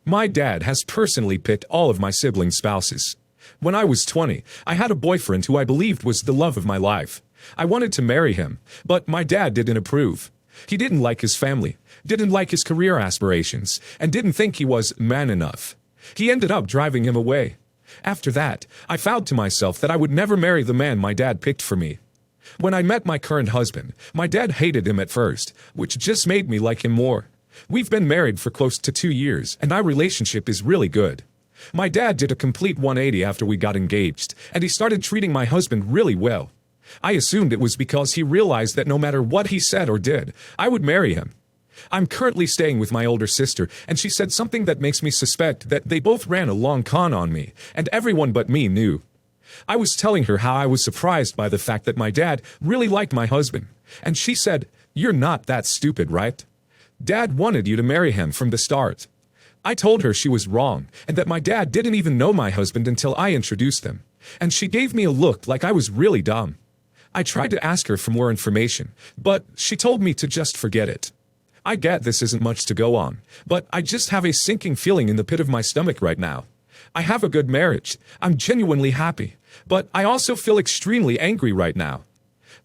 My dad has personally picked all of my siblings' spouses. When I was 20, I had a boyfriend who I believed was the love of my life. I wanted to marry him, but my dad didn't approve. He didn't like his family, didn't like his career aspirations, and didn't think he was man enough. He ended up driving him away. After that, I vowed to myself that I would never marry the man my dad picked for me. When I met my current husband, my dad hated him at first, which just made me like him more. We've been married for close to 2 years, and our relationship is really good. My dad did a complete 180 after we got engaged, and he started treating my husband really well. I assumed it was because he realized that no matter what he said or did, I would marry him. I'm currently staying with my older sister, and she said something that makes me suspect that they both ran a long con on me, and everyone but me knew. I was telling her how I was surprised by the fact that my dad really liked my husband, and she said, "You're not that stupid, right? Dad wanted you to marry him from the start." I told her she was wrong, and that my dad didn't even know my husband until I introduced them, and she gave me a look like I was really dumb. I tried to ask her for more information, but she told me to just forget it. I get this isn't much to go on, but I just have a sinking feeling in the pit of my stomach right now. I have a good marriage, I'm genuinely happy, but I also feel extremely angry right now.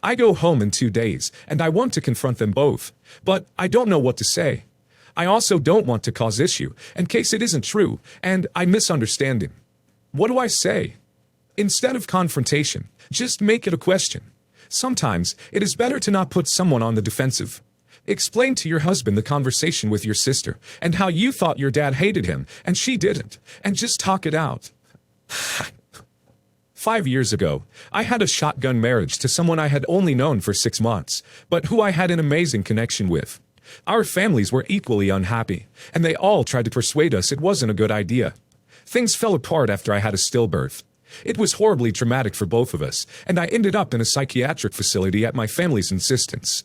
I go home in 2 days, and I want to confront them both, but I don't know what to say. I also don't want to cause issue, in case it isn't true, and I misunderstand him. What do I say? Instead of confrontation, just make it a question. Sometimes, it is better to not put someone on the defensive. Explain to your husband the conversation with your sister, and how you thought your dad hated him, and she didn't, and just talk it out. 5 years ago, I had a shotgun marriage to someone I had only known for 6 months, but who I had an amazing connection with. Our families were equally unhappy, and they all tried to persuade us it wasn't a good idea. Things fell apart after I had a stillbirth. It was horribly traumatic for both of us, and I ended up in a psychiatric facility at my family's insistence.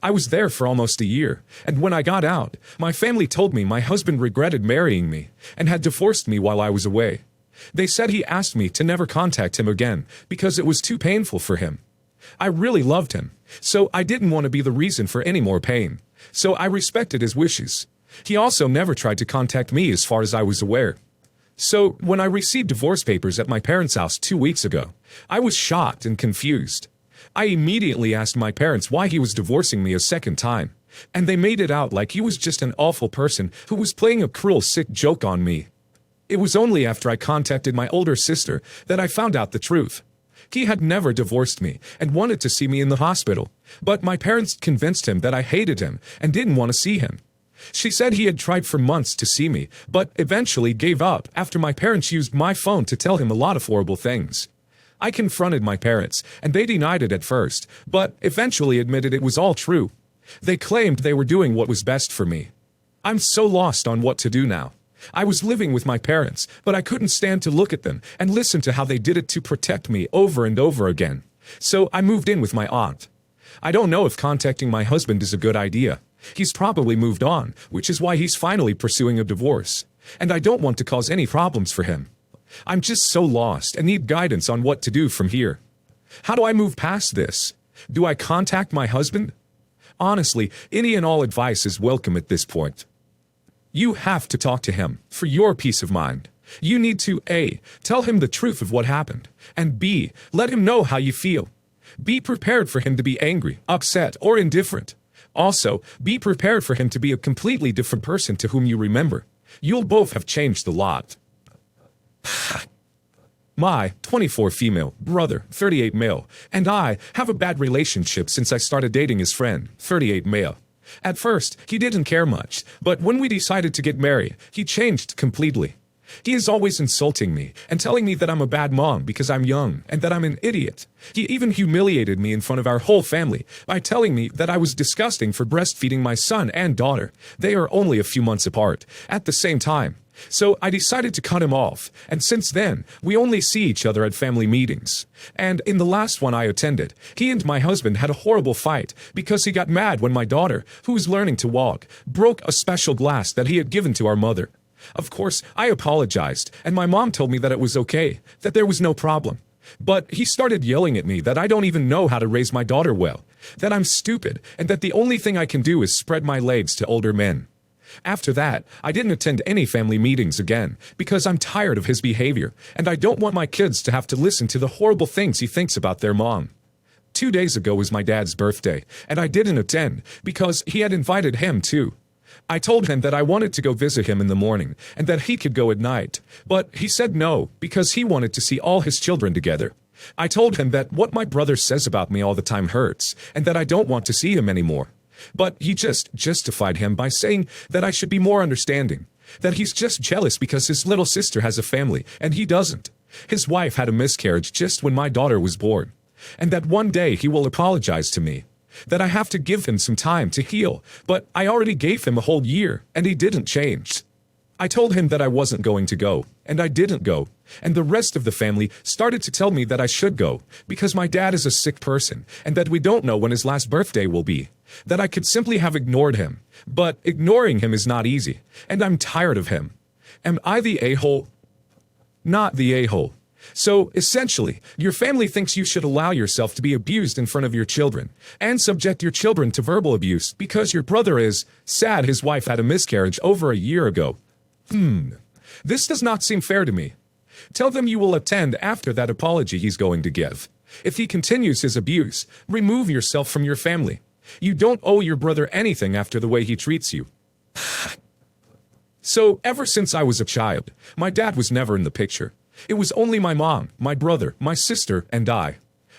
I was there for almost a year, and when I got out, my family told me my husband regretted marrying me and had divorced me while I was away. They said he asked me to never contact him again because it was too painful for him. I really loved him, so I didn't want to be the reason for any more pain, so I respected his wishes. He also never tried to contact me as far as I was aware. So, when I received divorce papers at my parents' house 2 weeks ago, I was shocked and confused. I immediately asked my parents why he was divorcing me a second time, and they made it out like he was just an awful person who was playing a cruel, sick joke on me. It was only after I contacted my older sister that I found out the truth. He had never divorced me and wanted to see me in the hospital, but my parents convinced him that I hated him and didn't want to see him. She said he had tried for months to see me, but eventually gave up after my parents used my phone to tell him a lot of horrible things. I confronted my parents, and they denied it at first, but eventually admitted it was all true. They claimed they were doing what was best for me. I'm so lost on what to do now. I was living with my parents, but I couldn't stand to look at them and listen to how they did it to protect me over and over again. So I moved in with my aunt. I don't know if contacting my husband is a good idea. He's probably moved on, which is why he's finally pursuing a divorce. And I don't want to cause any problems for him. I'm just so lost and need guidance on what to do from here. How do I move past this? Do I contact my husband? Honestly, any and all advice is welcome at this point. You have to talk to him, for your peace of mind. You need to A. Tell him the truth of what happened, and B. Let him know how you feel. Be prepared for him to be angry, upset, or indifferent. Also, be prepared for him to be a completely different person to whom you remember. You'll both have changed a lot. My 24 female brother, 38 male, and I have a bad relationship since I started dating his friend, 38 male. At first, he didn't care much, but when we decided to get married, he changed completely. He is always insulting me and telling me that I'm a bad mom because I'm young and that I'm an idiot. He even humiliated me in front of our whole family by telling me that I was disgusting for breastfeeding my son and daughter. They are only a few months apart, at the same time. So I decided to cut him off, and since then, we only see each other at family meetings. And in the last one I attended, he and my husband had a horrible fight because he got mad when my daughter, who was learning to walk, broke a special glass that he had given to our mother. Of course, I apologized, and my mom told me that it was okay, that there was no problem. But he started yelling at me that I don't even know how to raise my daughter well, that I'm stupid, and that the only thing I can do is spread my legs to older men. After that, I didn't attend any family meetings again because I'm tired of his behavior and I don't want my kids to have to listen to the horrible things he thinks about their mom. 2 days ago was my dad's birthday, and I didn't attend because he had invited him too. I told him that I wanted to go visit him in the morning and that he could go at night, but he said no because he wanted to see all his children together. I told him that what my brother says about me all the time hurts and that I don't want to see him anymore. But he just justified him by saying that I should be more understanding, that he's just jealous because his little sister has a family and he doesn't. His wife had a miscarriage just when my daughter was born, and that one day he will apologize to me, that I have to give him some time to heal, but I already gave him a whole year and he didn't change. I told him that I wasn't going to go, and I didn't go, and the rest of the family started to tell me that I should go, because my dad is a sick person, and that we don't know when his last birthday will be, that I could simply have ignored him, but ignoring him is not easy, and I'm tired of him. Am I the a-hole? Not the a-hole. So, essentially, your family thinks you should allow yourself to be abused in front of your children, and subject your children to verbal abuse because your brother is sad his wife had a miscarriage over a year ago. This does not seem fair to me. Tell them you will attend after that apology he's going to give. If he continues his abuse, remove yourself from your family. You don't owe your brother anything after the way he treats you. So, ever since I was a child, my dad was never in the picture. It was only my mom, my brother, my sister, and I.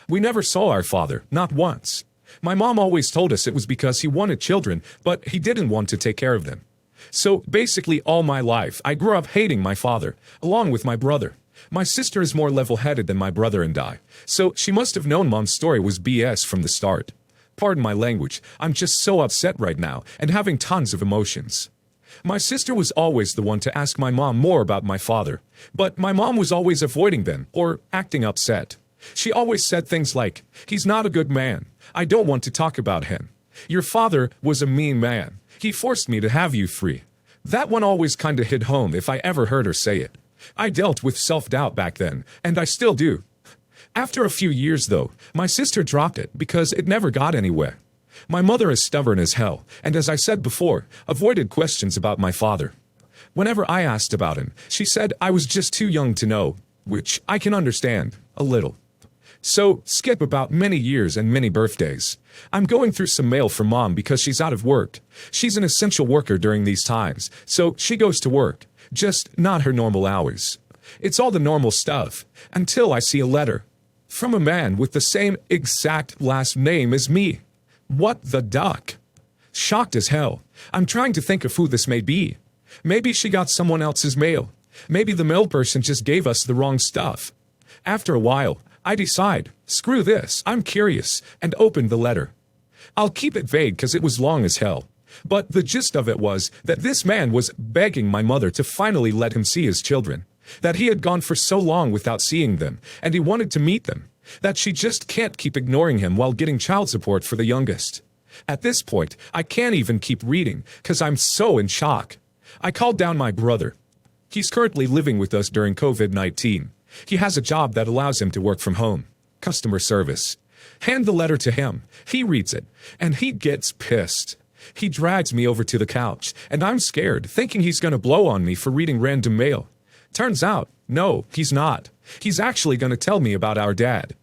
We never saw our father, not once. My mom always told us it was because he wanted children, but he didn't want to take care of them. So basically all my life, I grew up hating my father, along with my brother. My sister is more level-headed than my brother and I, so she must have known Mom's story was BS from the start. Pardon my language, I'm just so upset right now and having tons of emotions. My sister was always the one to ask my mom more about my father, but my mom was always avoiding them or acting upset. She always said things like, "He's not a good man. I don't want to talk about him. Your father was a mean man. He forced me to have you three." That one always kinda hit home if I ever heard her say it. I dealt with self-doubt back then, and I still do. After a few years, though, my sister dropped it because it never got anywhere. My mother is stubborn as hell, and as I said before, avoided questions about my father. Whenever I asked about him, she said I was just too young to know, which I can understand, a little. So, skip about many years and many birthdays. I'm going through some mail from Mom because she's out of work. She's an essential worker during these times, so she goes to work, just not her normal hours. It's all the normal stuff, until I see a letter. From a man with the same exact last name as me. What the duck? Shocked as hell. I'm trying to think of who this may be. Maybe she got someone else's mail. Maybe the mail person just gave us the wrong stuff. After a while, I decide, screw this, I'm curious, and open the letter. I'll keep it vague because it was long as hell. But the gist of it was that this man was begging my mother to finally let him see his children. That he had gone for so long without seeing them, and he wanted to meet them. That she just can't keep ignoring him while getting child support for the youngest. At this point, I can't even keep reading because I'm so in shock. I called down my brother. He's currently living with us during COVID-19. He has a job that allows him to work from home. Customer service. Hand the letter to him. He reads it, and he gets pissed. He drags me over to the couch, and I'm scared, thinking he's going to blow on me for reading random mail. Turns out, no, he's not. He's actually going to tell me about our dad.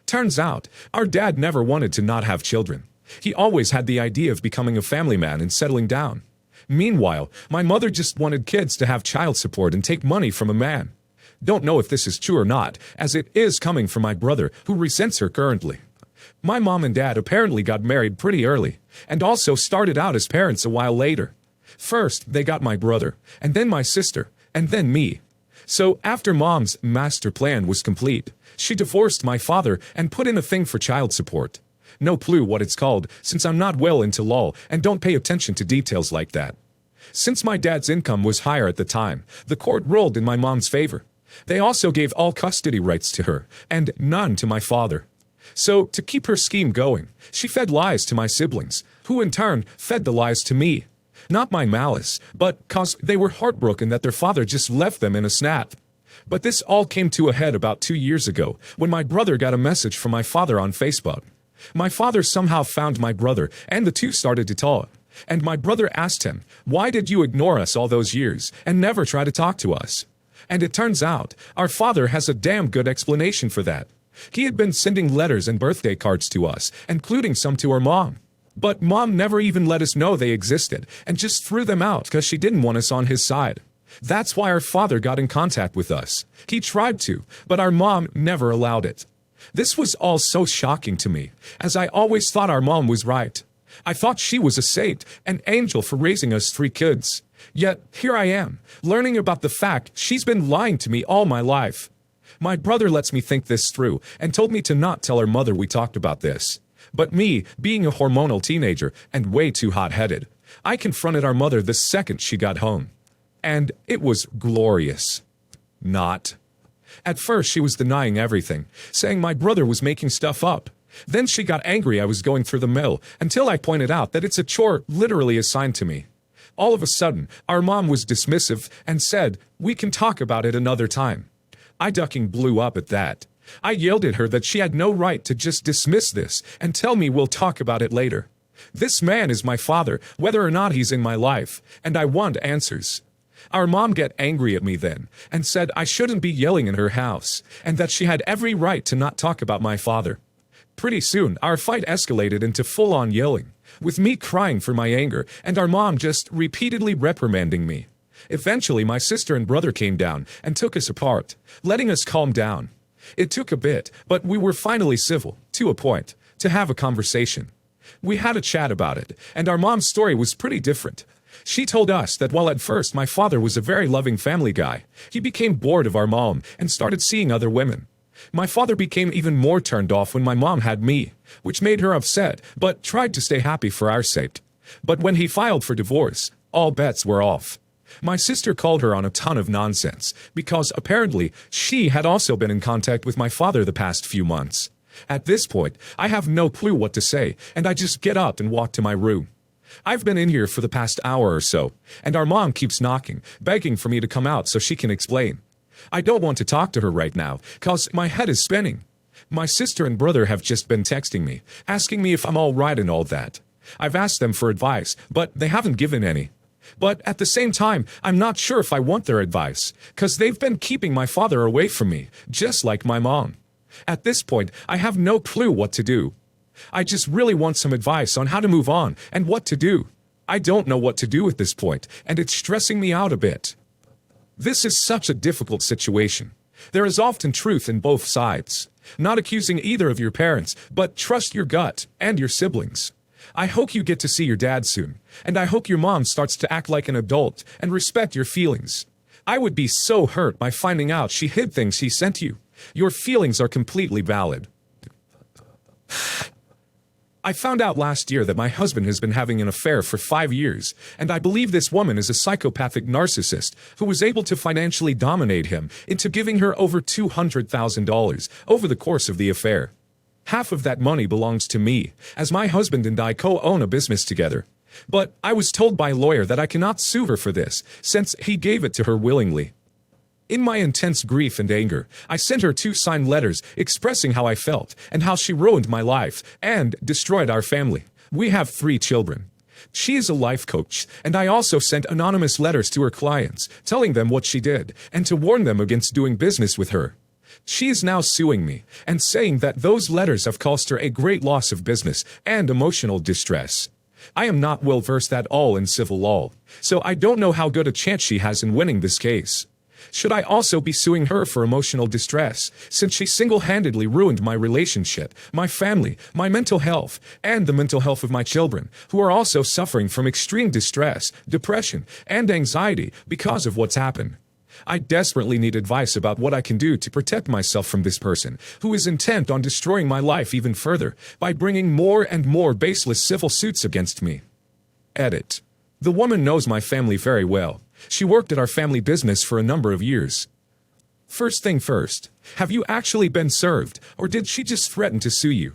Turns out, our dad never wanted to not have children. He always had the idea of becoming a family man and settling down. Meanwhile, my mother just wanted kids to have child support and take money from a man. Don't know if this is true or not, as it is coming from my brother, who resents her currently. My mom and dad apparently got married pretty early, and also started out as parents a while later. First, they got my brother, and then my sister, and then me. So after Mom's master plan was complete, she divorced my father and put in a thing for child support. No clue what it's called, since I'm not well into law and don't pay attention to details like that. Since my dad's income was higher at the time, the court ruled in my mom's favor. They also gave all custody rights to her, and none to my father. So, to keep her scheme going, she fed lies to my siblings, who in turn fed the lies to me. Not my malice, but 'cause they were heartbroken that their father just left them in a snap. But this all came to a head about 2 years ago, when my brother got a message from my father on Facebook. My father somehow found my brother, and the two started to talk. And my brother asked him, "Why did you ignore us all those years and never try to talk to us?" And it turns out, our father has a damn good explanation for that. He had been sending letters and birthday cards to us, including some to our mom. But mom never even let us know they existed, and just threw them out because she didn't want us on his side. That's why our father got in contact with us. He tried to, but our mom never allowed it. This was all so shocking to me, as I always thought our mom was right. I thought she was a saint, an angel for raising us 3 kids. Yet, here I am, learning about the fact she's been lying to me all my life. My brother lets me think this through, and told me to not tell her mother we talked about this. But me, being a hormonal teenager, and way too hot-headed, I confronted our mother the second she got home. And it was glorious. Not. At first she was denying everything, saying my brother was making stuff up. Then she got angry I was going through the mill, until I pointed out that it's a chore literally assigned to me. All of a sudden, our mom was dismissive and said, "We can talk about it another time." I ducking blew up at that. I yelled at her that she had no right to just dismiss this and tell me we'll talk about it later. This man is my father, whether or not he's in my life, and I want answers. Our mom got angry at me then, and said I shouldn't be yelling in her house, and that she had every right to not talk about my father. Pretty soon, our fight escalated into full-on yelling, with me crying for my anger, and our mom just repeatedly reprimanding me. Eventually, my sister and brother came down and took us apart, letting us calm down. It took a bit, but we were finally civil, to a point, to have a conversation. We had a chat about it, and our mom's story was pretty different. She told us that while at first my father was a very loving family guy, he became bored of our mom and started seeing other women. My father became even more turned off when my mom had me, which made her upset, but tried to stay happy for our sake. But when he filed for divorce, all bets were off. My sister called her on a ton of nonsense, because apparently she had also been in contact with my father the past few months. At this point, I have no clue what to say, and I just get up and walk to my room. I've been in here for the past hour or so, and our mom keeps knocking, begging for me to come out so she can explain. I don't want to talk to her right now, cause my head is spinning. My sister and brother have just been texting me, asking me if I'm all right and all that. I've asked them for advice, but they haven't given any. But at the same time, I'm not sure if I want their advice, cause they've been keeping my father away from me, just like my mom. At this point, I have no clue what to do. I just really want some advice on how to move on and what to do. I don't know what to do at this point, and it's stressing me out a bit. This is such a difficult situation. There is often truth in both sides. Not accusing either of your parents, but trust your gut and your siblings. I hope you get to see your dad soon, and I hope your mom starts to act like an adult and respect your feelings. I would be so hurt by finding out she hid things he sent you. Your feelings are completely valid. I found out last year that my husband has been having an affair for 5 years, and I believe this woman is a psychopathic narcissist who was able to financially dominate him into giving her over $200,000 over the course of the affair. Half of that money belongs to me, as my husband and I co-own a business together. But I was told by a lawyer that I cannot sue her for this, since he gave it to her willingly. In my intense grief and anger, I sent her 2 signed letters expressing how I felt and how she ruined my life and destroyed our family. We have 3 children. She is a life coach, and I also sent anonymous letters to her clients, telling them what she did and to warn them against doing business with her. She is now suing me and saying that those letters have caused her a great loss of business and emotional distress. I am not well versed at all in civil law, so I don't know how good a chance she has in winning this case. Should I also be suing her for emotional distress, since she single-handedly ruined my relationship, my family, my mental health, and the mental health of my children, who are also suffering from extreme distress, depression, and anxiety because of what's happened? I desperately need advice about what I can do to protect myself from this person, who is intent on destroying my life even further by bringing more and more baseless civil suits against me. Edit. The woman knows my family very well. She worked at our family business for a number of years. First thing first, have you actually been served, or did she just threaten to sue you?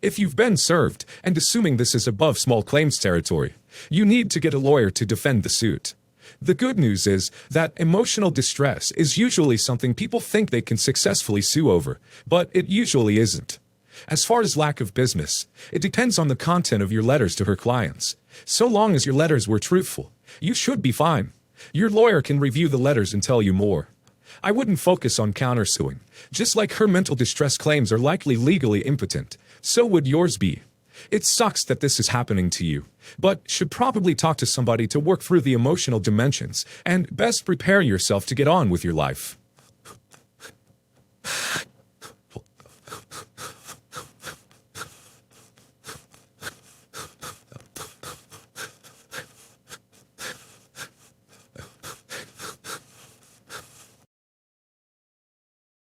If you've been served, and assuming this is above small claims territory, you need to get a lawyer to defend the suit. The good news is that emotional distress is usually something people think they can successfully sue over, but it usually isn't. As far as lack of business, it depends on the content of your letters to her clients. So long as your letters were truthful, you should be fine. Your lawyer can review the letters and tell you more. I wouldn't focus on countersuing. Just like her mental distress claims are likely legally impotent, so would yours be. It sucks that this is happening to you, but should probably talk to somebody to work through the emotional dimensions and best prepare yourself to get on with your life.